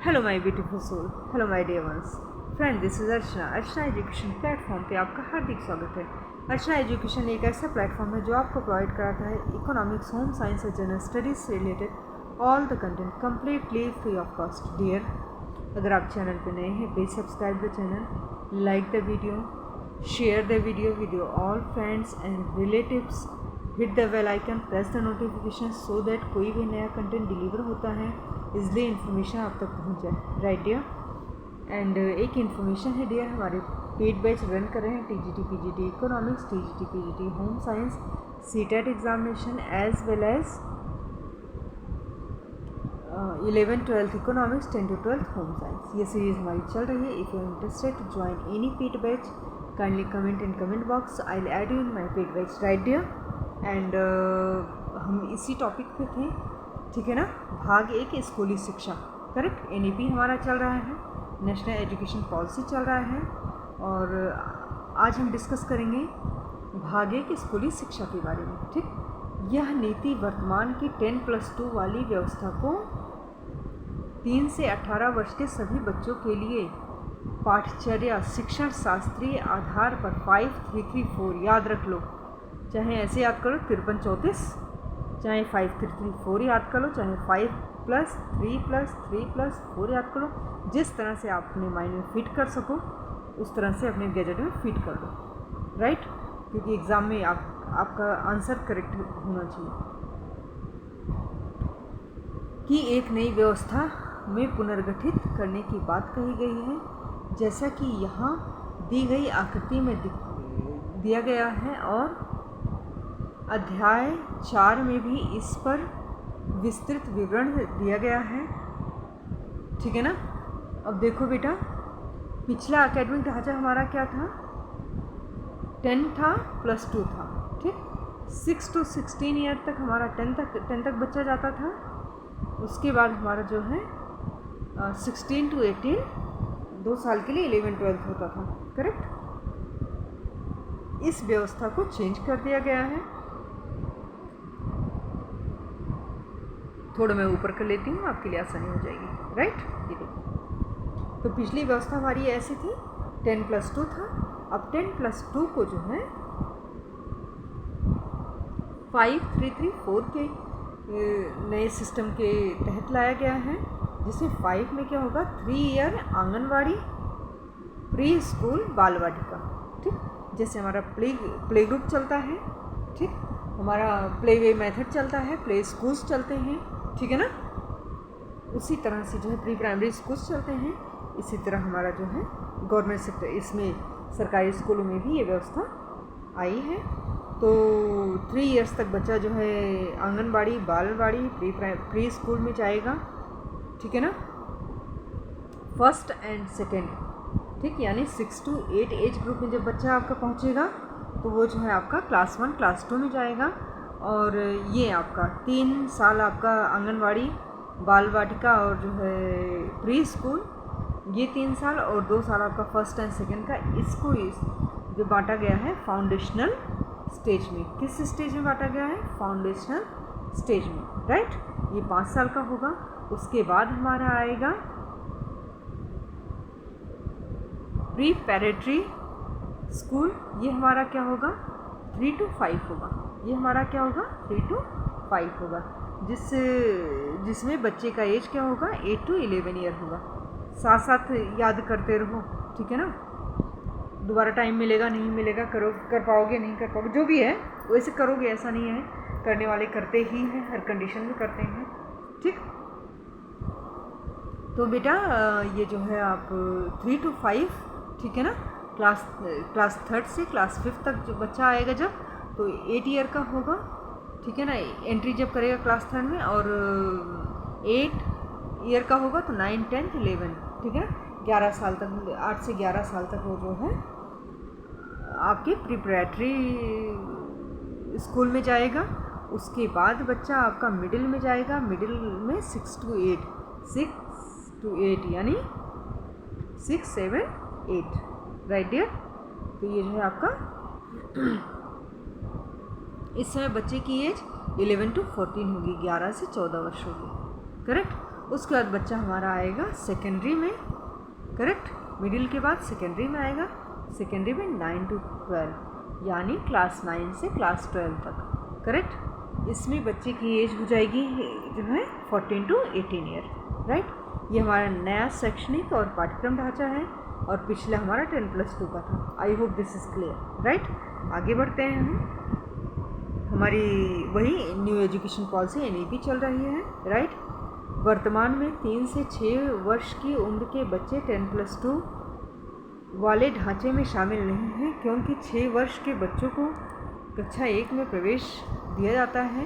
Hello my beautiful soul, hello my dear ones friend, this is Archana. Archana education platform पे आपका हार्दिक स्वागत है। अर्चना education एक ऐसा प्लेटफॉर्म है जो आपको प्रोवाइड कराता है इकोनॉमिक्स, होम साइंस और जनरल स्टडीज़ से related all the content completely free of cost. Dear, अगर आप चैनल पे नए हैं please subscribe the channel, like the video, share the video with your all friends and relatives, hit the bell icon, press the notification so that कोई भी नया content deliver होता है इसलिए इन्फॉर्मेशन आप तक पहुंच जाए। राइट डियर, एंड एक इन्फॉर्मेशन है डियर, हमारे पेड बैच रन कर रहे हैं TGT PGT economics, TGT PGT home science, CTET examination as well as 11-12 economics, 10 to 12 home science. ये सीरीज़ हमारी चल रही है। If you are interested to join any paid batch kindly comment in comment box, I will add you in my paid batch. Right dear, and हम इसी topic पे थे, ठीक है ना। भाग एक, स्कूली शिक्षा, करेक्ट। एनईपी हमारा चल रहा है, नेशनल एजुकेशन पॉलिसी चल रहा है, और आज हम डिस्कस करेंगे भाग एक, स्कूली शिक्षा के बारे में। ठीक, यह नीति वर्तमान की 10+2 वाली व्यवस्था को 3 से 18 वर्ष के सभी बच्चों के लिए पाठ्यचर्या शिक्षण शास्त्रीय आधार पर 5334 याद रख लो, चाहे ऐसे याद करो 53-34, चाहे 5334 याद कर लो, चाहे 5+3+3+4 याद करो, जिस तरह से आप अपने माइंड में फिट कर सको उस तरह से अपने गैजेट में फिट कर दो। राइट, क्योंकि एग्ज़ाम में आपका आंसर करेक्ट होना चाहिए। कि एक नई व्यवस्था में पुनर्गठित करने की बात कही गई है, जैसा कि यहाँ दी गई आकृति में दिया गया है, और अध्याय 4 में भी इस पर विस्तृत विवरण दिया गया है। ठीक है ना। अब देखो बेटा, पिछला एकेडमिक ढांचा हमारा क्या था, 10 था +2 था। ठीक, 6 to 16 ईयर तक हमारा 10 तक बच्चा जाता था। उसके बाद हमारा जो है 16 to 18 2 साल के लिए 11-12 होता था, करेक्ट। इस व्यवस्था को चेंज कर दिया गया है। थोड़ा मैं ऊपर कर लेती हूँ, आपके लिए आसानी हो जाएगी। राइट, ये देखो, तो पिछली व्यवस्था हमारी ऐसी थी, 10+2 था। अब 10+2 को जो है 5334 के नए सिस्टम के तहत लाया गया है, जिसमें 5 में क्या होगा, 3 ईयर आंगनवाड़ी, प्री स्कूल, बाल वाटिका। ठीक, जैसे हमारा प्ले ग्रुप चलता है, ठीक, हमारा प्ले वे मेथड चलता है, प्ले स्कूल्स चलते हैं, ठीक है ना। उसी तरह से जो है प्री प्राइमरी स्कूल्स चलते हैं, इसी तरह हमारा जो है गवर्नमेंट सेक्टर, इसमें सरकारी स्कूलों में भी ये व्यवस्था आई है। तो 3 इयर्स तक बच्चा जो है आंगनबाड़ी, बालवाड़ी, प्री स्कूल में जाएगा, ठीक है ना, फर्स्ट एंड सेकेंड। ठीक, यानी 6 to 8 एज ग्रुप में जब बच्चा आपका पहुंचेगा तो वो जो है आपका क्लास 1 क्लास 2 में जाएगा, और ये आपका 3 साल आपका आंगनवाड़ी, बाल वाटिका और जो है प्री स्कूल, ये 3 साल, और 2 साल आपका फर्स्ट एंड सेकेंड का। इसको जो बांटा गया है फाउंडेशनल स्टेज में। किस स्टेज में बांटा गया है, फाउंडेशनल स्टेज में। राइट, ये 5 साल का होगा। उसके बाद हमारा आएगा प्रीपैरेटरी स्कूल, ये हमारा क्या होगा, 3 to 5 होगा। ये हमारा क्या होगा, 3 to 5 होगा, जिसमें बच्चे का एज क्या होगा, 8 to 11 ईयर होगा। साथ साथ याद करते रहो, ठीक है ना। दोबारा टाइम मिलेगा नहीं मिलेगा, कर पाओगे नहीं कर पाओगे, जो भी है वैसे करोगे, ऐसा नहीं है, करने वाले करते ही हैं, हर कंडीशन में करते हैं। ठीक, तो बेटा ये जो है आप 3 to 5, ठीक है ना, क्लास 3 से क्लास 5 तक जो बच्चा आएगा जब, तो 8 ईयर का होगा, ठीक है ना, एंट्री जब करेगा क्लास 3 में, और 8 ईयर का होगा तो 9, 10, 11, ठीक है, 11 साल तक, 8 से 11 साल तक वो जो है आपके प्रिपरेटरी स्कूल में जाएगा। उसके बाद बच्चा आपका मिडिल में जाएगा, मिडिल में 6 to 8 यानी 6, 7, 8। राइट डियर, तो ये जो है आपका इस समय बच्चे की एज 11 to 14 होगी, 11 से 14 वर्ष होगी, करेक्ट। उसके बाद बच्चा हमारा आएगा सेकेंडरी में, करेक्ट। मिडिल के बाद सेकेंडरी में आएगा, सेकेंडरी में 9 to 12 यानी क्लास 9 से क्लास 12 तक, करेक्ट। इसमें बच्चे की एज हो जाएगी जो है 14 to 18 ईयर, राइट। ये हमारा नया शैक्षणिक और पाठ्यक्रम ढांचा है और पिछला हमारा 10+2 का था। I hope this is clear, right. आगे बढ़ते हैं हम। हमारी वही न्यू एजुकेशन पॉलिसी NEP चल रही है, राइट। वर्तमान में 3 से 6 वर्ष की उम्र के बच्चे 10+2 वाले ढांचे में शामिल नहीं हैं, क्योंकि 6 वर्ष के बच्चों को कक्षा 1 में प्रवेश दिया जाता है।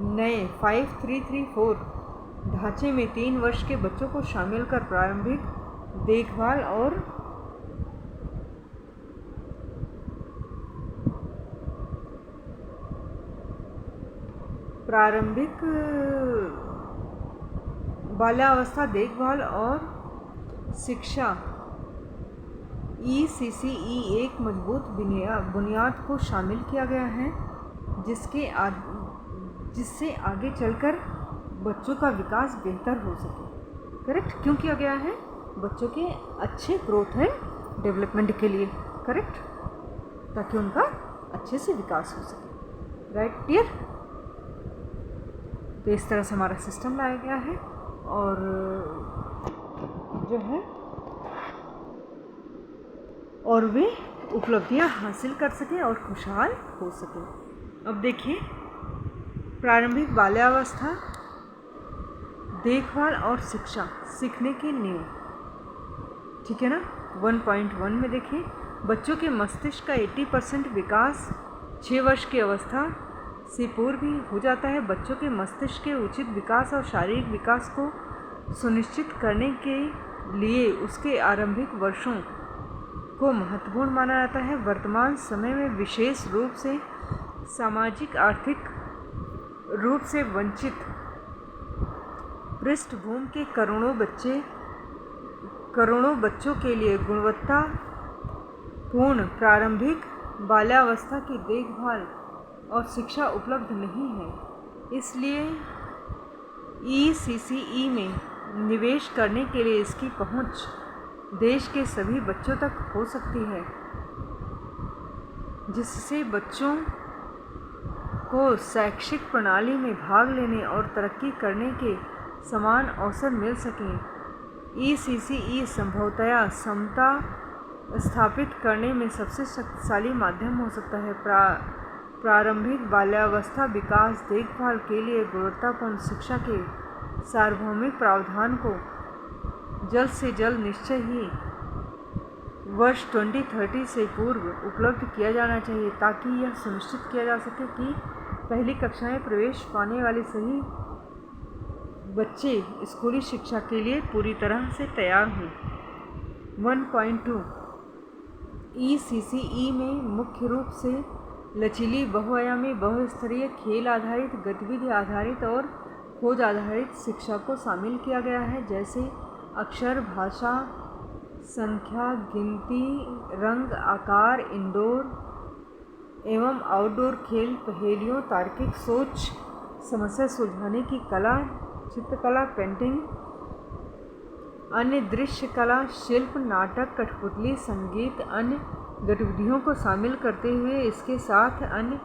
नए 5334 ढांचे में 3 वर्ष के बच्चों को शामिल कर प्रारंभिक देखभाल और बाल्यावस्था देखभाल और शिक्षा ECCE एक मजबूत बुनियाद को शामिल किया गया है, जिससे आगे चलकर बच्चों का विकास बेहतर हो सके, करेक्ट। क्यों किया गया है? बच्चों के अच्छे ग्रोथ एंड डेवलपमेंट के लिए, करेक्ट, ताकि उनका अच्छे से विकास हो सके, राइट, क्लियर। तो इस तरह से हमारा सिस्टम लाया गया है और जो है और वे उपलब्धियां हासिल कर सकें और खुशहाल हो सकें। अब देखिए, प्रारंभिक बाल्यावस्था देखभाल और शिक्षा सीखने की नींव, ठीक है ना। 1.1 में देखिए, बच्चों के मस्तिष्क का 80% विकास 6 वर्ष की अवस्था से पूर्व ही हो जाता है। बच्चों के मस्तिष्क के उचित विकास और शारीरिक विकास को सुनिश्चित करने के लिए उसके आरंभिक वर्षों को महत्वपूर्ण माना जाता है। वर्तमान समय में विशेष रूप से सामाजिक आर्थिक रूप से वंचित पृष्ठभूमि के करोड़ों बच्चों के लिए गुणवत्तापूर्ण प्रारंभिक बाल्यावस्था की देखभाल और शिक्षा उपलब्ध नहीं है। इसलिए ECCE में निवेश करने के लिए इसकी पहुंच देश के सभी बच्चों तक हो सकती है, जिससे बच्चों को शैक्षिक प्रणाली में भाग लेने और तरक्की करने के समान अवसर मिल सकें। ECCE संभवतया समता स्थापित करने में सबसे शक्तिशाली माध्यम हो सकता है। प्रारंभिक बाल्यावस्था विकास देखभाल के लिए गुणवत्तापूर्ण शिक्षा के सार्वभौमिक प्रावधान को जल्द से जल्द निश्चय ही वर्ष 2030 से पूर्व उपलब्ध किया जाना चाहिए, ताकि यह सुनिश्चित किया जा सके कि पहली कक्षा में प्रवेश पाने वाले सभी बच्चे स्कूली शिक्षा के लिए पूरी तरह से तैयार हों। 1.2 ECCE में मुख्य रूप से लचीली बहुआयामी बहुस्तरीय खेल आधारित गतिविधि आधारित और खोज आधारित शिक्षा को शामिल किया गया है, जैसे अक्षर, भाषा, संख्या, गिनती, रंग, आकार, इंडोर एवं आउटडोर खेल, पहेलियों, तार्किक सोच, समस्या सुलझाने की कला, चित्रकला, पेंटिंग, अन्य दृश्य कला, शिल्प, नाटक, कठपुतली, संगीत, अन्य गतिविधियों को शामिल करते हुए इसके साथ अन्य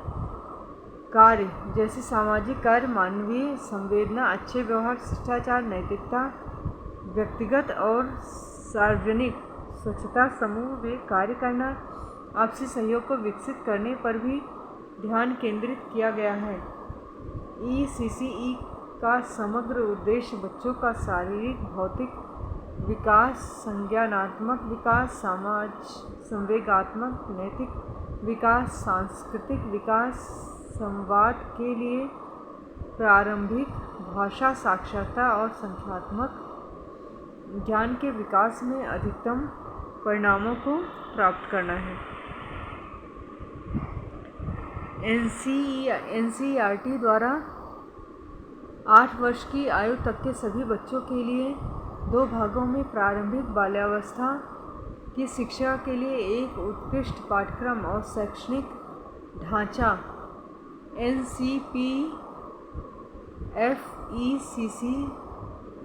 कार्य जैसे सामाजिक कार्य, मानवीय संवेदना, अच्छे व्यवहार, शिष्टाचार, नैतिकता, व्यक्तिगत और सार्वजनिक स्वच्छता, समूह में कार्य करना, आपसी सहयोग को विकसित करने पर भी ध्यान केंद्रित किया गया है। ECCE का समग्र उद्देश्य बच्चों का शारीरिक भौतिक विकास, संज्ञानात्मक विकास, संवेगात्मक नैतिक विकास, सांस्कृतिक विकास, संवाद के लिए प्रारंभिक भाषा साक्षरता और संख्यात्मक ज्ञान के विकास में अधिकतम परिणामों को प्राप्त करना है। NCERT द्वारा 8 वर्ष की आयु तक के सभी बच्चों के लिए 2 भागों में प्रारंभिक बाल्यावस्था की शिक्षा के लिए एक उत्कृष्ट पाठ्यक्रम और शैक्षणिक ढांचा NCPFECC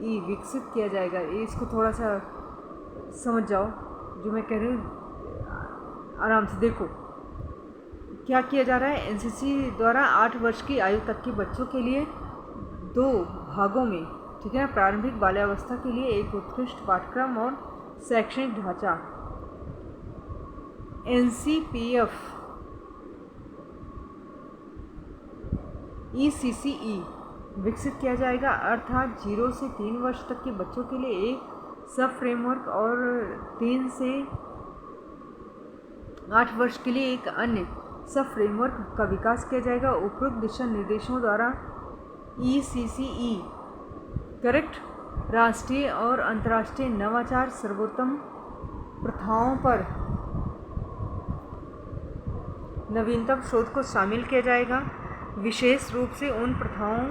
ई विकसित किया जाएगा। इसको थोड़ा सा समझ जाओ, जो मैं कह रही हूँ आराम से देखो। क्या किया जा रहा है, एनसीसी द्वारा 8 वर्ष की आयु तक के बच्चों के लिए 2 भागों में, ठीक है ना, प्रारंभिक बाल्यावस्था के लिए एक उत्कृष्ट पाठ्यक्रम और शैक्षणिक ढांचा NCPF ECCE विकसित किया जाएगा, अर्थात 0 से 3 वर्ष तक के बच्चों के लिए एक सब फ्रेमवर्क और 3 से 8 वर्ष के लिए एक अन्य सब फ्रेमवर्क का विकास किया जाएगा। उपरोक्त दिशा निर्देशों द्वारा ECCE करेक्ट राष्ट्रीय और अंतर्राष्ट्रीय नवाचार सर्वोत्तम प्रथाओं पर नवीनतम शोध को शामिल किया जाएगा, विशेष रूप से उन प्रथाओं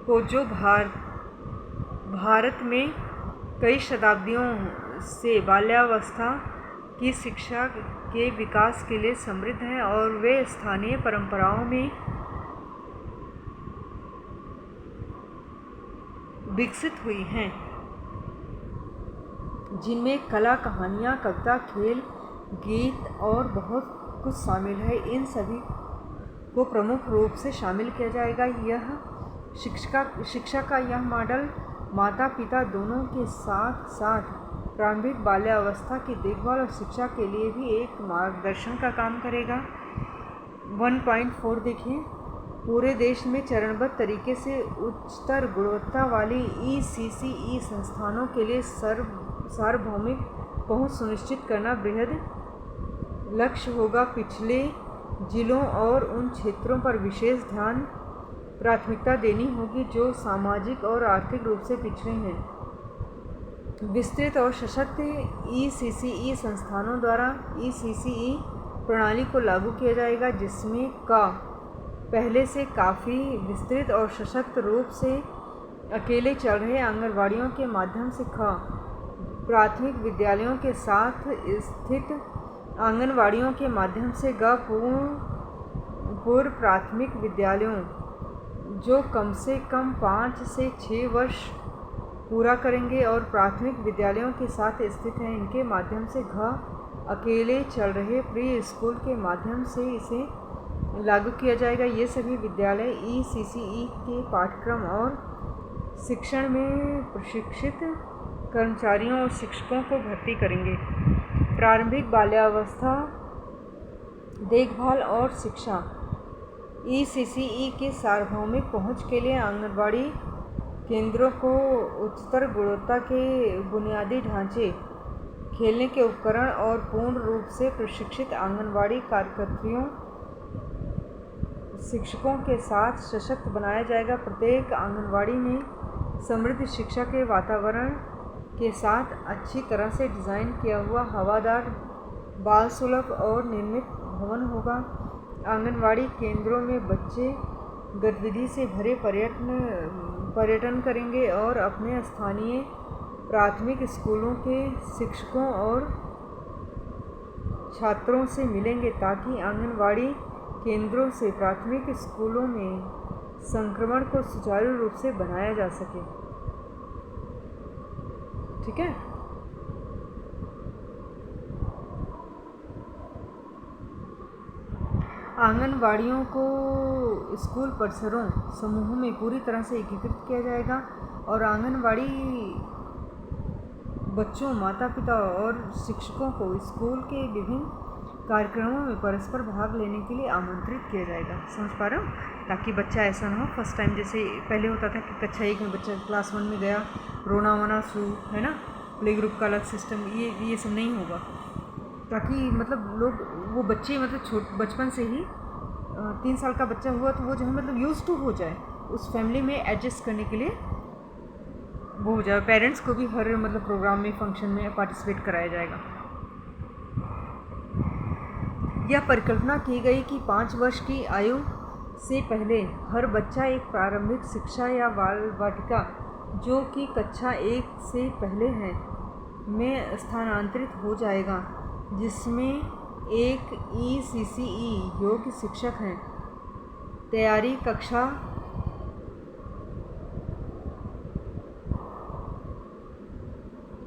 को जो भारत में कई शताब्दियों से बाल्यावस्था की शिक्षा के विकास के लिए समृद्ध हैं और वे स्थानीय परंपराओं में विकसित हुई हैं, जिनमें कला, कहानियाँ, कविता, खेल, गीत और बहुत कुछ शामिल है। इन सभी को प्रमुख रूप से शामिल किया जाएगा। यह शिक्षा का यह मॉडल माता पिता दोनों के साथ साथ प्रारंभिक बाल्यावस्था की देखभाल और शिक्षा के लिए भी एक मार्गदर्शन का काम करेगा। 1.4 देखिए, पूरे देश में चरणबद्ध तरीके से उच्चतर गुणवत्ता वाली ECCE संस्थानों के लिए सार्वभौमिक पहुंच सुनिश्चित करना बृहद लक्ष्य होगा। पिछले जिलों और उन क्षेत्रों पर विशेष ध्यान प्राथमिकता देनी होगी जो सामाजिक और आर्थिक रूप से पिछड़े हैं। विस्तृत और सशक्त ECCE संस्थानों द्वारा ECCE प्रणाली को लागू किया जाएगा, जिसमें पहले से काफ़ी विस्तृत और सशक्त रूप से अकेले चल रहे आंगनवाड़ियों के माध्यम से प्राथमिक विद्यालयों के साथ स्थित आंगनवाड़ियों के माध्यम से पूर्व प्राथमिक विद्यालयों जो कम से कम 5 से 6 वर्ष पूरा करेंगे और प्राथमिक विद्यालयों के साथ स्थित हैं, इनके माध्यम से अकेले चल रहे प्री स्कूल के माध्यम से इसे लागू किया जाएगा। ये सभी विद्यालय ECCE के पाठ्यक्रम और शिक्षण में प्रशिक्षित कर्मचारियों और शिक्षकों को भर्ती करेंगे। प्रारंभिक बाल्यावस्था देखभाल और शिक्षा ECCE के सार्वभौमिक पहुंच के लिए आंगनवाड़ी केंद्रों को उच्चतर गुणवत्ता के बुनियादी ढांचे, खेलने के उपकरण और पूर्ण रूप से प्रशिक्षित आंगनवाड़ी कार्यकर्तियों शिक्षकों के साथ सशक्त बनाया जाएगा। प्रत्येक आंगनवाड़ी में समृद्ध शिक्षा के वातावरण के साथ अच्छी तरह से डिज़ाइन किया हुआ हवादार, बाल सुलभ और निर्मित भवन होगा। आंगनवाड़ी केंद्रों में बच्चे गतिविधि से भरे पर्यटन करेंगे और अपने स्थानीय प्राथमिक स्कूलों के शिक्षकों और छात्रों से मिलेंगे ताकि आंगनवाड़ी केंद्रों से प्राथमिक स्कूलों में संक्रमण को सुचारू रूप से बनाया जा सके। ठीक है। आंगनवाड़ियों को स्कूल परिसरों समूहों में पूरी तरह से एकीकृत किया जाएगा और आंगनवाड़ी बच्चों, माता पिता और शिक्षकों को स्कूल के विभिन्न कार्यक्रमों में परस्पर भाग लेने के लिए आमंत्रित किया जाएगा। समझ पा रहे हो? ताकि बच्चा ऐसा ना हो फर्स्ट टाइम जैसे पहले होता था कि कक्षा 1 में बच्चा क्लास 1 में गया, रोना वोना शुरू, है ना, प्ले ग्रुप का अलग सिस्टम, ये सब नहीं होगा। ताकि मतलब लोग वो बच्चे मतलब बचपन से ही 3 साल का बच्चा हुआ तो वो जो है मतलब यूज़ टू हो जाए, उस फैमिली में एडजस्ट करने के लिए वो हो जाए। पेरेंट्स को भी हर मतलब प्रोग्राम में, फंक्शन में पार्टिसिपेट कराया जाएगा। यह परिकल्पना की गई कि 5 वर्ष की आयु से पहले हर बच्चा एक प्रारंभिक शिक्षा या बाल वाटिका जो कि कक्षा 1 से पहले है में स्थानांतरित हो जाएगा, जिसमें एक ECCE योग्य शिक्षक हैं। तैयारी कक्षा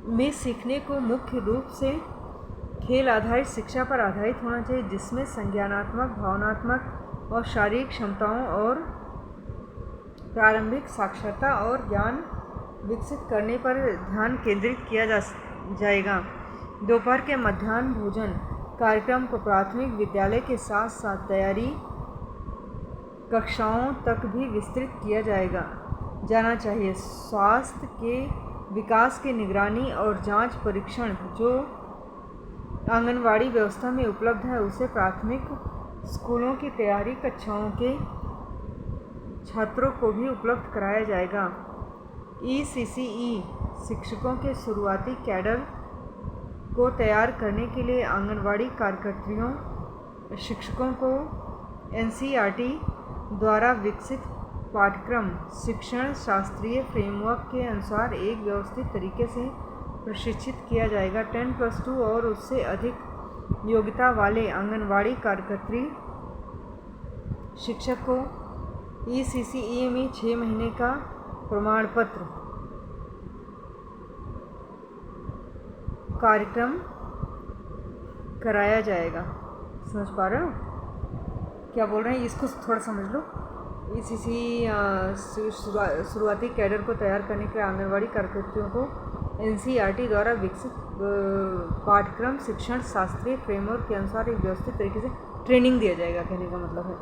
में सीखने को मुख्य रूप से खेल आधारित शिक्षा पर आधारित होना चाहिए, जिसमें संज्ञानात्मक, भावनात्मक और शारीरिक क्षमताओं और प्रारंभिक साक्षरता और ज्ञान विकसित करने पर ध्यान केंद्रित किया जाएगा। दोपहर के मध्याह्न भोजन कार्यक्रम को प्राथमिक विद्यालय के साथ साथ तैयारी कक्षाओं तक भी विस्तृत किया जाना चाहिए। स्वास्थ्य के विकास की निगरानी और जांच परीक्षण जो आंगनवाड़ी व्यवस्था में उपलब्ध है, उसे प्राथमिक स्कूलों की तैयारी कक्षाओं के छात्रों को भी उपलब्ध कराया जाएगा। ECCE शिक्षकों के शुरुआती कैडर को तैयार करने के लिए आंगनवाड़ी कार्यकर्त्रियों शिक्षकों को NCERT द्वारा विकसित पाठ्यक्रम शिक्षण शास्त्रीय फ्रेमवर्क के अनुसार एक व्यवस्थित तरीके से प्रशिक्षित किया जाएगा। 10+2 और उससे अधिक योग्यता वाले आंगनवाड़ी कार्यकर्त्री शिक्षक को ECCE में 6 महीने का प्रमाण पत्र कार्यक्रम कराया जाएगा। समझ पा रहे हो क्या बोल रहे हैं? इसको थोड़ा समझ लो। ECCE शुरुआती कैडर को तैयार करने के लिए आंगनवाड़ी कार्यकर्तियों को NCERT द्वारा विकसित पाठ्यक्रम शिक्षण शास्त्रीय फ्रेमवर्क के अनुसार एक व्यवस्थित तरीके से ट्रेनिंग दिया जाएगा। कहने का मतलब है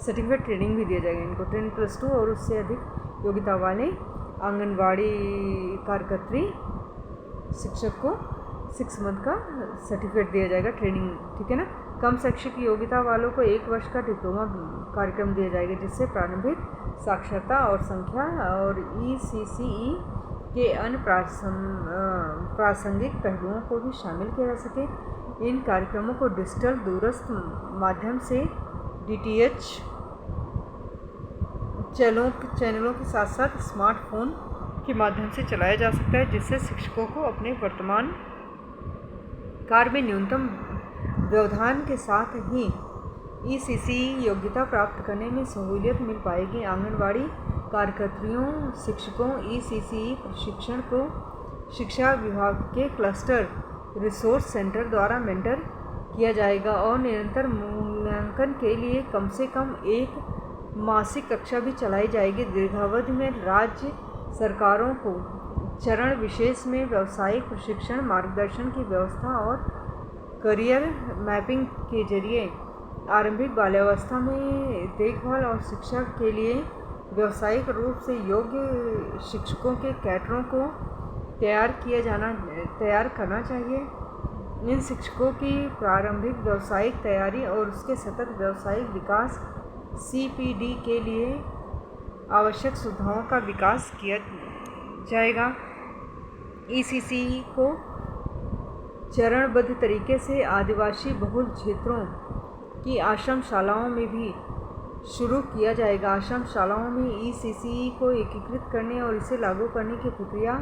सर्टिफिकेट ट्रेनिंग भी दिया जाएगा इनको। 10+2 और उससे अधिक योग्यता वाले आंगनवाड़ी कार्यकर्त्री शिक्षक को 6 मंथ का सर्टिफिकेट दिया जाएगा, ट्रेनिंग, ठीक है ना। कम शैक्षिक योग्यता वालों को 1 वर्ष का डिप्लोमा कार्यक्रम दिया जाएगा, जिससे प्रारंभिक साक्षरता और संख्या और ECCE के अन्य प्रासंगिक पहलुओं को भी शामिल किया जा सके। इन कार्यक्रमों को डिजिटल दूरस्थ माध्यम से DTH चैनलों के साथ साथ स्मार्टफोन के माध्यम से चलाया जा सकता है, जिससे शिक्षकों को अपने वर्तमान कार्य में न्यूनतम व्यवधान के साथ ही ECCE योग्यता प्राप्त करने में सहूलियत मिल पाएगी। आंगनवाड़ी कार्यकर्त्रियों शिक्षकों ECCE प्रशिक्षण को शिक्षा विभाग के क्लस्टर रिसोर्स सेंटर द्वारा मेंटर किया जाएगा और निरंतर मूल्यांकन के लिए कम से कम एक मासिक कक्षा भी चलाई जाएगी। दीर्घावधि में राज्य सरकारों को चरण विशेष में व्यावसायिक प्रशिक्षण मार्गदर्शन की व्यवस्था और करियर मैपिंग के जरिए आरंभिक बाल्यावस्था में देखभाल और शिक्षा के लिए व्यावसायिक रूप से योग्य शिक्षकों के कैडरों को तैयार करना चाहिए। इन शिक्षकों की प्रारंभिक व्यावसायिक तैयारी और उसके सतत व्यावसायिक विकास CPD के लिए आवश्यक सुविधाओं का विकास किया जाएगा। ECCE को चरणबद्ध तरीके से आदिवासी बहुल क्षेत्रों की आश्रम शालाओं में भी शुरू किया जाएगा। आश्रम शालाओं में ECCE को एकीकृत करने और इसे लागू करने की प्रक्रिया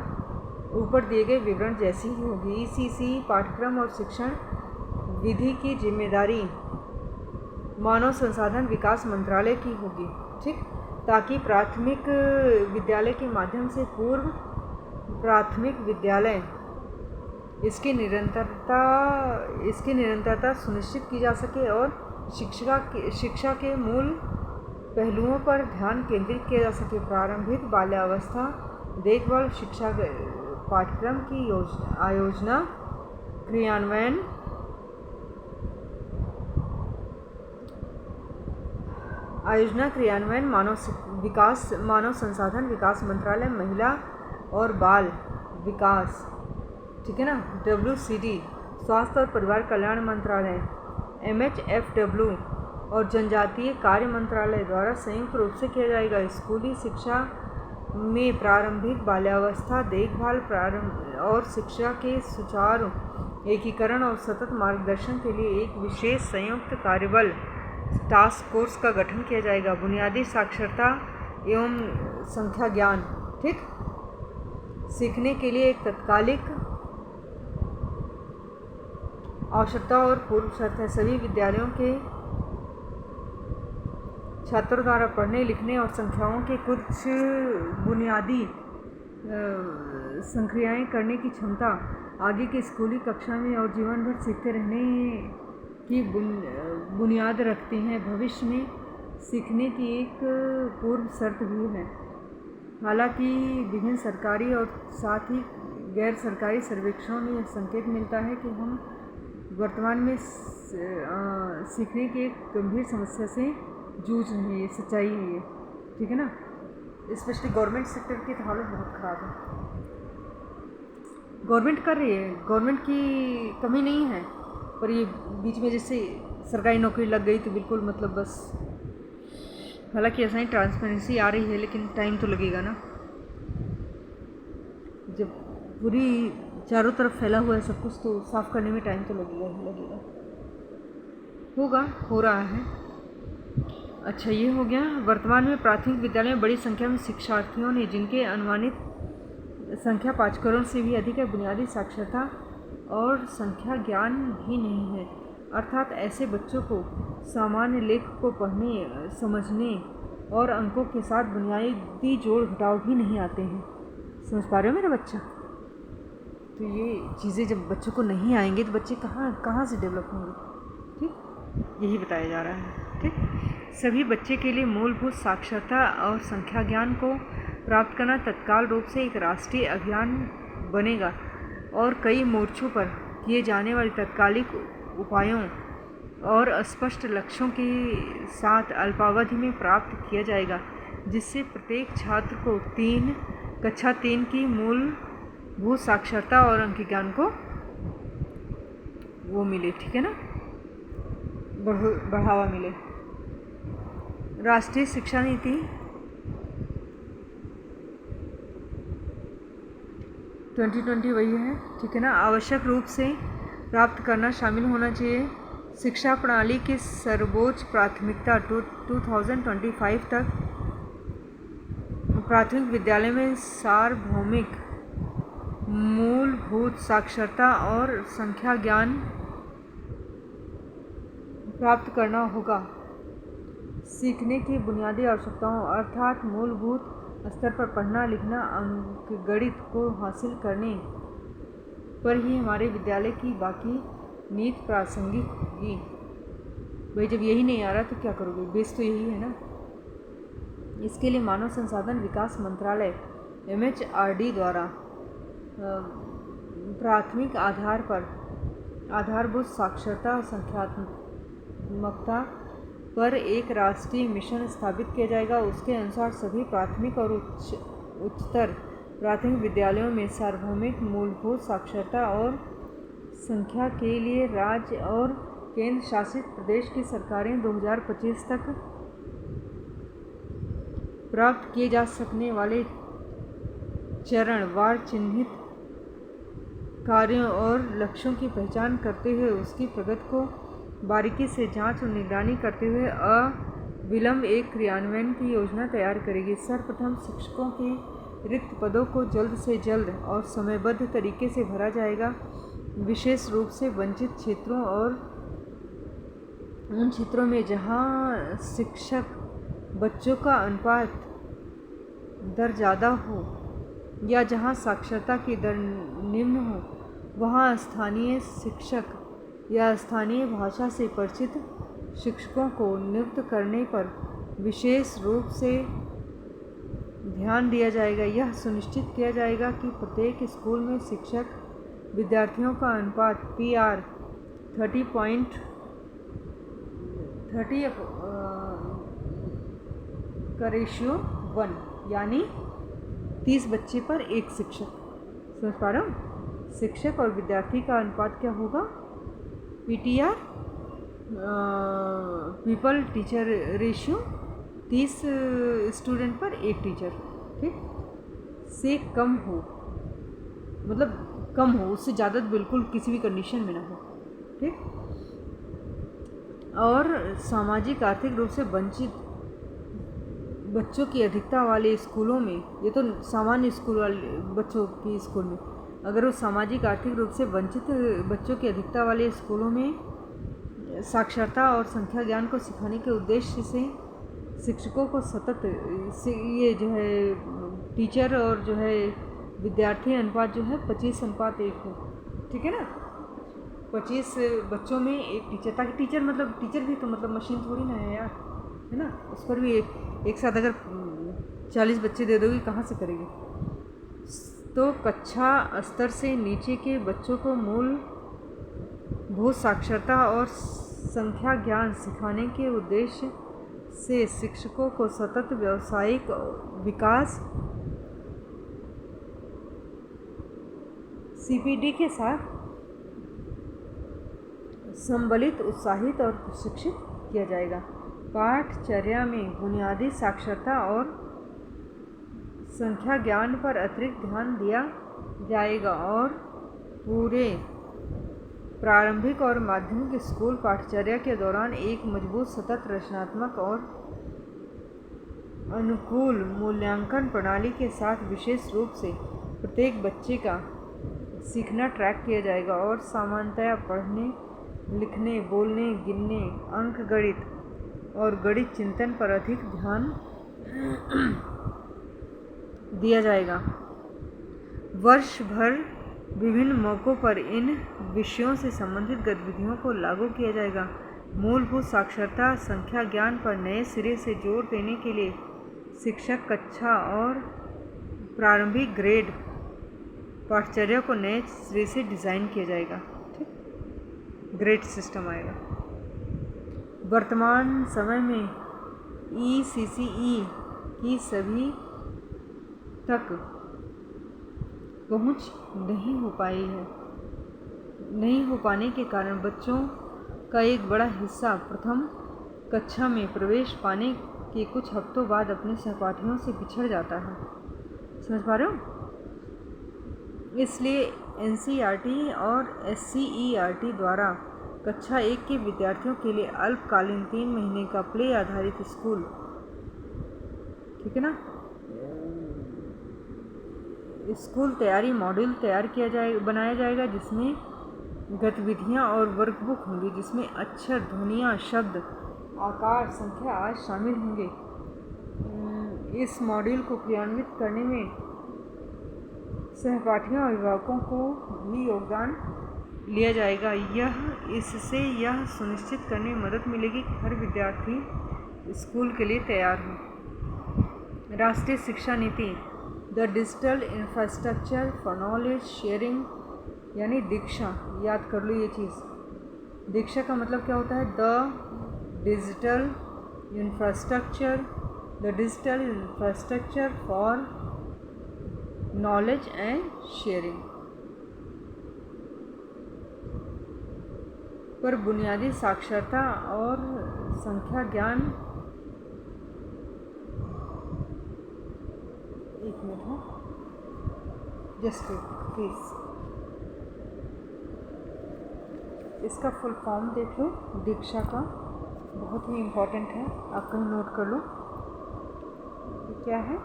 ऊपर दिए गए विवरण जैसी ही होगी। ECCE पाठ्यक्रम और शिक्षण विधि की जिम्मेदारी मानव संसाधन विकास मंत्रालय की होगी, ठीक, ताकि प्राथमिक विद्यालय के माध्यम से पूर्व प्राथमिक विद्यालय इसकी निरंतरता सुनिश्चित की जा सके और शिक्षा के मूल पहलुओं पर ध्यान केंद्रित किया जा सके। प्रारंभिक बाल्यावस्था देखभाल शिक्षा पाठ्यक्रम की आयोजना क्रियान्वयन मानव संसाधन विकास मंत्रालय, महिला और बाल विकास, ठीक है ना, WCD, स्वास्थ्य और परिवार कल्याण मंत्रालय, MHFW और जनजातीय कार्य मंत्रालय द्वारा संयुक्त रूप से किया जाएगा। स्कूली शिक्षा में प्रारंभिक बाल्यावस्था देखभाल और शिक्षा के सुचारू एकीकरण और सतत मार्गदर्शन के लिए एक विशेष संयुक्त कार्यबल टास्क फोर्स का गठन किया जाएगा। बुनियादी साक्षरता एवं संख्या ज्ञान, ठीक, सीखने के लिए एक तत्कालिक आवश्यकता और पूर्व शर्त है। सभी विद्यालयों के छात्रों द्वारा पढ़ने लिखने और संख्याओं के कुछ बुनियादी संक्रियाएं करने की क्षमता आगे की स्कूली कक्षा में और जीवन भर सीखते रहने की बुनियाद रखती हैं। भविष्य में सीखने की एक पूर्व शर्त भी है। हालांकि विभिन्न सरकारी और साथ ही गैर सरकारी सर्वेक्षणों में यह संकेत मिलता है कि हम वर्तमान में सीखने की एक गंभीर समस्या से जूझ रहे हैं। ये सच्चाई है, ये ठीक है ना। स्पेशली गवर्नमेंट सेक्टर की तो हालत बहुत ख़राब है। गवर्नमेंट कर रही है, गवर्नमेंट की कमी नहीं है, पर ये बीच में जैसे सरकारी नौकरी लग गई तो बिल्कुल मतलब बस। हालांकि ऐसा ही ट्रांसपेरेंसी आ रही है, लेकिन टाइम तो लगेगा ना। जब पूरी चारों तरफ फैला हुआ है सब कुछ, तो साफ़ करने में टाइम तो लगेगा ही लगेगा। होगा, हो रहा है। अच्छा, ये हो गया। वर्तमान में प्राथमिक विद्यालय में बड़ी संख्या में शिक्षार्थियों ने, जिनके अनुमानित संख्या 5 करोड़ से भी अधिक है, बुनियादी साक्षरता और संख्या ज्ञान भी नहीं है। अर्थात ऐसे बच्चों को सामान्य लेख को पढ़ने, समझने और अंकों के साथ बुनियादी जोड़ घटाव भी नहीं आते हैं। समझ पा रहे हो मेरा बच्चा? तो ये चीज़ें जब बच्चों को नहीं आएंगे तो बच्चे कहाँ से डेवलप होंगे? ठीक, यही बताया जा रहा है। ठीक, सभी बच्चे के लिए मूलभूत साक्षरता और संख्या ज्ञान को प्राप्त करना तत्काल रूप से एक राष्ट्रीय अभियान बनेगा और कई मोर्चों पर किए जाने वाले तत्कालिक उपायों और स्पष्ट लक्ष्यों के साथ अल्पावधि में प्राप्त किया जाएगा, जिससे प्रत्येक छात्र को कक्षा 3 की मूलभूत साक्षरता और अंक ज्ञान को वो मिले, ठीक है ना, बढ़ावा मिले। राष्ट्रीय शिक्षा नीति 2020 वही है, ठीक है ना। आवश्यक रूप से प्राप्त करना शामिल होना चाहिए। शिक्षा प्रणाली की सर्वोच्च प्राथमिकता 2025 तक प्राथमिक विद्यालय में सार्वभौमिक मूलभूत साक्षरता और संख्या ज्ञान प्राप्त करना होगा। सीखने की बुनियादी आवश्यकताओं अर्थात मूलभूत स्तर पर पढ़ना, लिखना, अंकगणित को हासिल करने पर ही हमारे विद्यालय की बाकी नीति प्रासंगिक होगी। भाई जब यही नहीं आ रहा तो क्या करोगे? बेस तो यही है ना। इसके लिए मानव संसाधन विकास मंत्रालय MHRD द्वारा प्राथमिक आधार पर आधारभूत साक्षरता और संख्यात्मकता पर एक राष्ट्रीय मिशन स्थापित किया जाएगा। उसके अनुसार सभी प्राथमिक और उच्चतर प्राथमिक विद्यालयों में सार्वभौमिक मूलभूत साक्षरता और संख्या के लिए राज्य और केंद्र शासित प्रदेश की सरकारें 2025 तक प्राप्त किए जा सकने वाले चरणवार चिन्हित कार्यों और लक्ष्यों की पहचान करते हुए उसकी प्रगति को बारीकी से जांच और निगरानी करते हुए अविलंब एक क्रियान्वयन की योजना तैयार करेगी। सर्वप्रथम शिक्षकों के रिक्त पदों को जल्द से जल्द और समयबद्ध तरीके से भरा जाएगा, विशेष रूप से वंचित क्षेत्रों और उन क्षेत्रों में जहां शिक्षक बच्चों का अनुपात दर ज़्यादा हो या जहां साक्षरता की दर निम्न हो, वहां स्थानीय शिक्षक या स्थानीय भाषा से परिचित शिक्षकों को नियुक्त करने पर विशेष रूप से ध्यान दिया जाएगा। यह सुनिश्चित किया जाएगा कि प्रत्येक स्कूल में शिक्षक विद्यार्थियों का अनुपात PR 30 का रेशियो 1 यानी 30 बच्चे पर एक शिक्षक। समझ पा रहा हूँ? शिक्षक और विद्यार्थी का अनुपात क्या होगा? PTR people teacher ratio 30 student पर एक टीचर, ठीक, से कम हो, मतलब कम हो, उससे ज़्यादा बिल्कुल किसी भी कंडीशन में ना हो, ठीक। और सामाजिक आर्थिक रूप से वंचित बच्चों की अधिकता वाले स्कूलों में, ये तो सामान्य स्कूल वाले बच्चों की स्कूल में, अगर वो सामाजिक आर्थिक रूप से वंचित बच्चों की अधिकता वाले स्कूलों में साक्षरता और संख्या ज्ञान को सिखाने के उद्देश्य से शिक्षकों को सतत ये जो है टीचर और जो है विद्यार्थी अनुपात जो है 25:1 हो, ठीक है ना। 25 बच्चों में एक टीचर, ताकि टीचर भी तो मतलब मशीन थोड़ी ना है यार, है ना। उस पर भी एक साथ अगर 40 बच्चे दे दोगे कहाँ से करेंगे। तो कक्षा स्तर से नीचे के बच्चों को मूलभूत साक्षरता और संख्या ज्ञान सिखाने के उद्देश्य से शिक्षकों को सतत व्यावसायिक विकास CPD के साथ संबलित, उत्साहित और प्रशिक्षित किया जाएगा। पाठचर्या में बुनियादी साक्षरता और संख्या ज्ञान पर अतिरिक्त ध्यान दिया जाएगा और पूरे प्रारंभिक और माध्यमिक स्कूल पाठचर्या के दौरान एक मजबूत, सतत, रचनात्मक और अनुकूल मूल्यांकन प्रणाली के साथ विशेष रूप से प्रत्येक बच्चे का सीखना ट्रैक किया जाएगा और सामान्यतया पढ़ने, लिखने, बोलने, गिनने, अंकगणित और गणित चिंतन पर अधिक ध्यान दिया जाएगा। वर्ष भर विभिन्न मौक़ों पर इन विषयों से संबंधित गतिविधियों को लागू किया जाएगा। मूलभूत साक्षरता संख्या ज्ञान पर नए सिरे से जोर देने के लिए शिक्षक कक्षा और प्रारंभिक ग्रेड पाठचर्या को नए सिरे से डिज़ाइन किया जाएगा। ठीक, ग्रेड सिस्टम आएगा। वर्तमान समय में ECCE की सभी तक पहुंच नहीं हो पाने के कारण बच्चों का एक बड़ा हिस्सा प्रथम कक्षा में प्रवेश पाने के कुछ हफ्तों बाद अपने सहपाठियों से बिछड़ जाता है। समझ पा रहे हो? इसलिए NCERT और SCERT द्वारा कक्षा 1 के विद्यार्थियों के लिए अल्पकालीन 3 महीने का प्ले आधारित स्कूल, ठीक है ना, स्कूल तैयारी मॉड्यूल बनाया जाएगा, जिसमें गतिविधियां और वर्कबुक होंगी, जिसमें अक्षर, ध्वनियाँ, शब्द, आकार, संख्या आज शामिल होंगे। इस मॉड्यूल को क्रियान्वित करने में सहपाठियों और अभिभावकों को भी योगदान लिया जाएगा। इससे यह सुनिश्चित करने में मदद मिलेगी कि हर विद्यार्थी स्कूल के लिए तैयार हो। राष्ट्रीय शिक्षा नीति, the digital infrastructure for knowledge sharing, यानी दीक्षा, याद कर लो ये चीज़। दीक्षा का मतलब क्या होता है? The digital infrastructure for knowledge and sharing पर बुनियादी साक्षरता और संख्या ज्ञान। एक मिनट है, जस्ट प्लीज़ इसका फुल फॉर्म देख लो दीक्षा का, बहुत ही इम्पोर्टेंट है, आप कहीं नोट कर लो। ये क्या है?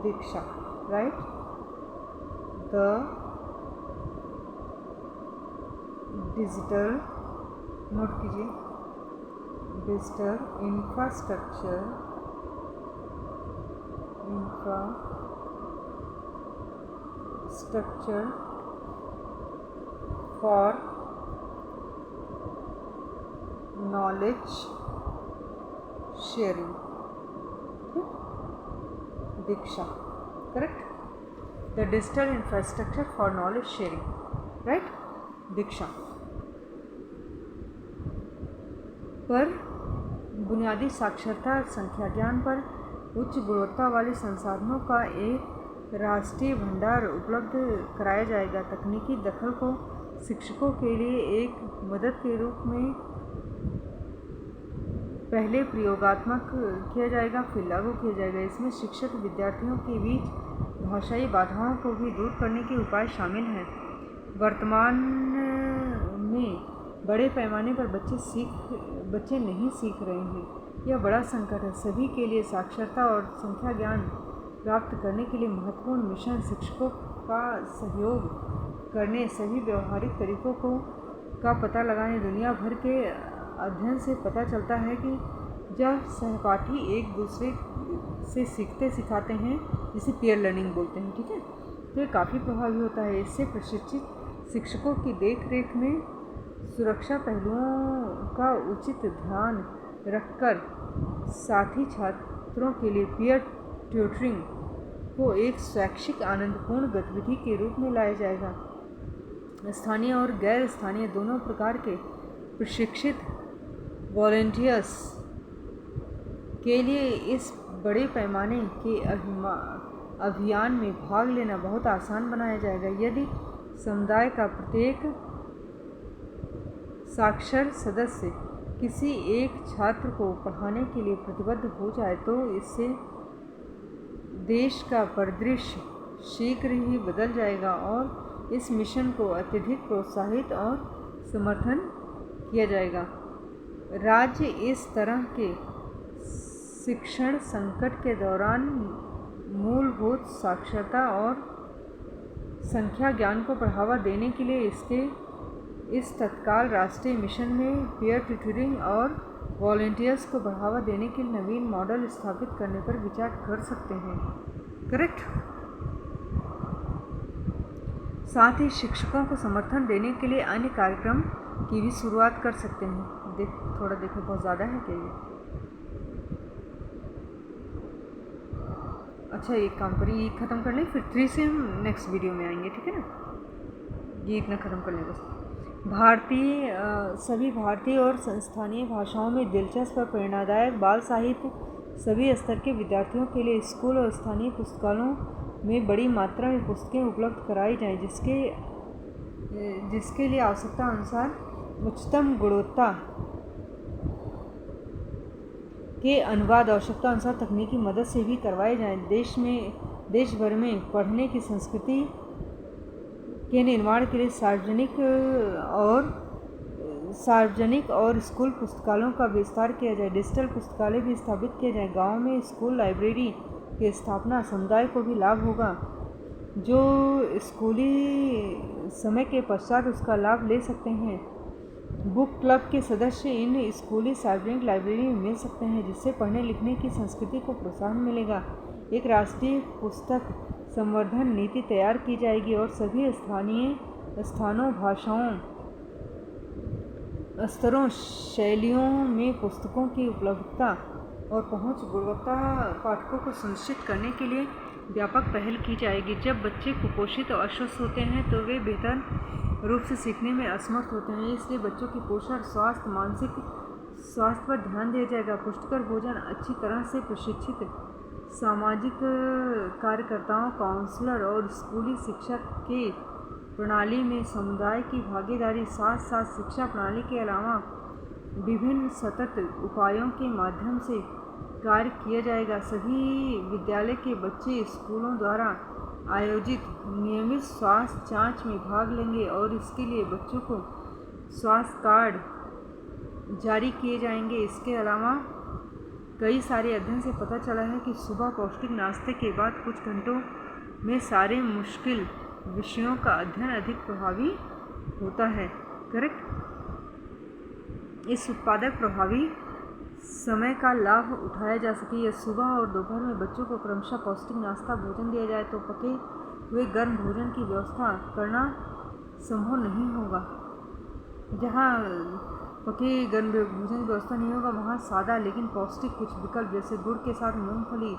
Diksha, right. The digital, note कीजिए, digital infrastructure for knowledge sharing, Diksha, correct. The digital infrastructure for knowledge sharing, right, Diksha पर बुनियादी साक्षरता संख्या ज्ञान पर उच्च गुणवत्ता वाले संसाधनों का एक राष्ट्रीय भंडार उपलब्ध कराया जाएगा। तकनीकी दखल को शिक्षकों के लिए एक मदद के रूप में पहले प्रयोगात्मक किया जाएगा, फिर लागू किया जाएगा। इसमें शिक्षक विद्यार्थियों के बीच भाषाई बाधाओं को भी दूर करने के उपाय शामिल हैं। वर्तमान में बड़े पैमाने पर बच्चे नहीं सीख रहे हैं। यह बड़ा संकट है। सभी के लिए साक्षरता और संख्या ज्ञान प्राप्त करने के लिए महत्वपूर्ण मिशन शिक्षकों का सहयोग करने, सभी व्यवहारिक तरीकों का पता लगाने। दुनिया भर के अध्ययन से पता चलता है कि जब सहपाठी एक दूसरे से सीखते सिखाते हैं, जिसे पीयर लर्निंग बोलते हैं, ठीक है, तो ये काफ़ी प्रभावी होता है। इससे प्रशिक्षित शिक्षकों की देखरेख में सुरक्षा पहलुओं का उचित ध्यान रखकर साथी छात्रों के लिए पीयर ट्यूटरिंग को एक शैक्षिक आनंदपूर्ण गतिविधि के रूप में लाया जाएगा। स्थानीय और गैर स्थानीय दोनों प्रकार के प्रशिक्षित वॉलंटियर्स के लिए इस बड़े पैमाने के अभियान में भाग लेना बहुत आसान बनाया जाएगा। यदि समुदाय का प्रत्येक साक्षर सदस्य किसी एक छात्र को पढ़ाने के लिए प्रतिबद्ध हो जाए तो इससे देश का परिदृश्य शीघ्र ही बदल जाएगा और इस मिशन को अत्यधिक प्रोत्साहित और समर्थन किया जाएगा। राज्य इस तरह के शिक्षण संकट के दौरान मूलभूत साक्षरता और संख्या ज्ञान को बढ़ावा देने के लिए इस तत्काल राष्ट्रीय मिशन में पीयर ट्यूटरिंग और वॉलंटियर्स को बढ़ावा देने के लिए नवीन मॉडल स्थापित करने पर विचार कर सकते हैं। करेक्ट। साथ ही शिक्षकों को समर्थन देने के लिए अन्य कार्यक्रम की भी शुरुआत कर सकते हैं। थोड़ा देखो, बहुत ज़्यादा है क्या ये? अच्छा, एक काम करें, ये ख़त्म कर लें, फिर 3 से हम नेक्स्ट वीडियो में आएंगे, ठीक है ना। ये इतना ख़त्म कर लें बस। सभी भारतीय और स्थानीय भाषाओं में दिलचस्प और प्रेरणादायक बाल साहित्य सभी स्तर के विद्यार्थियों के लिए स्कूल और स्थानीय पुस्तकालयों में बड़ी मात्रा में पुस्तकें उपलब्ध कराई जाएं, जिसके लिए आवश्यकता अनुसार उच्चतम गुणवत्ता के अनुवाद आवश्यकता अनुसार तकनीकी मदद से भी करवाए जाएं। देश भर में पढ़ने की संस्कृति के निर्माण के लिए सार्वजनिक और स्कूल पुस्तकालयों का विस्तार किया जाए। डिजिटल पुस्तकालय भी स्थापित किए जाएं। गाँव में स्कूल लाइब्रेरी की स्थापना समुदाय को भी लाभ होगा, जो स्कूली समय के पश्चात उसका लाभ ले सकते हैं। बुक क्लब के सदस्य इन स्कूली सार्वजनिक लाइब्रेरी में मिल सकते हैं, जिससे पढ़ने लिखने की संस्कृति को प्रोत्साहन मिलेगा। एक राष्ट्रीय पुस्तक संवर्धन नीति तैयार की जाएगी और सभी स्थानों, भाषाओं, स्तरों, शैलियों में पुस्तकों की उपलब्धता और पहुंच गुणवत्ता पाठकों को सुनिश्चित करने के लिए व्यापक पहल की जाएगी। जब बच्चे कुपोषित और अस्वस्थ होते हैं तो वे बेहतर रूप से सीखने में असमर्थ होते हैं, इसलिए बच्चों की पोषण, स्वास्थ्य, मानसिक स्वास्थ्य पर ध्यान दिया जाएगा। पुष्टिकर भोजन, अच्छी तरह से प्रशिक्षित सामाजिक कार्यकर्ताओं, काउंसलर और स्कूली शिक्षक के प्रणाली में समुदाय की भागीदारी, साथ साथ शिक्षा प्रणाली के अलावा विभिन्न सतत उपायों के माध्यम से कार्य किया जाएगा। सभी विद्यालय के बच्चे स्कूलों द्वारा आयोजित नियमित स्वास्थ्य जांच में भाग लेंगे और इसके लिए बच्चों को स्वास्थ्य कार्ड जारी किए जाएंगे। इसके अलावा कई सारे अध्ययन से पता चला है कि सुबह पौष्टिक नाश्ते के बाद कुछ घंटों में सारे मुश्किल विषयों का अध्ययन अधिक प्रभावी होता है। करेक्ट। इस उत्पादक प्रभावी समय का लाभ उठाया जा सके या सुबह और दोपहर में बच्चों को क्रमशः पौष्टिक नाश्ता भोजन दिया जाए तो पके हुए गर्म भोजन की व्यवस्था करना संभव नहीं होगा। जहाँ पके गर्म भोजन की व्यवस्था नहीं होगा वहाँ सादा लेकिन पौष्टिक कुछ विकल्प जैसे गुड़ के साथ मूंगफली,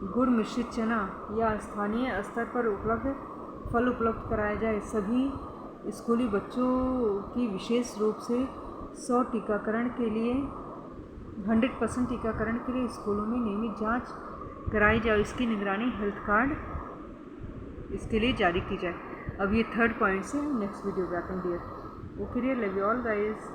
गुड़ मिश्रित चना या स्थानीय स्तर पर उपलब्ध फल उपलब्ध कराया जाए। सभी स्कूली बच्चों की विशेष रूप से 100% टीकाकरण के लिए स्कूलों में नियमित जांच कराई जाए। इसकी निगरानी हेल्थ कार्ड इसके लिए जारी की जाए। अब ये 3rd पॉइंट से नेक्स्ट वीडियो पे आते हैं dear. Okay dear, love you all guys.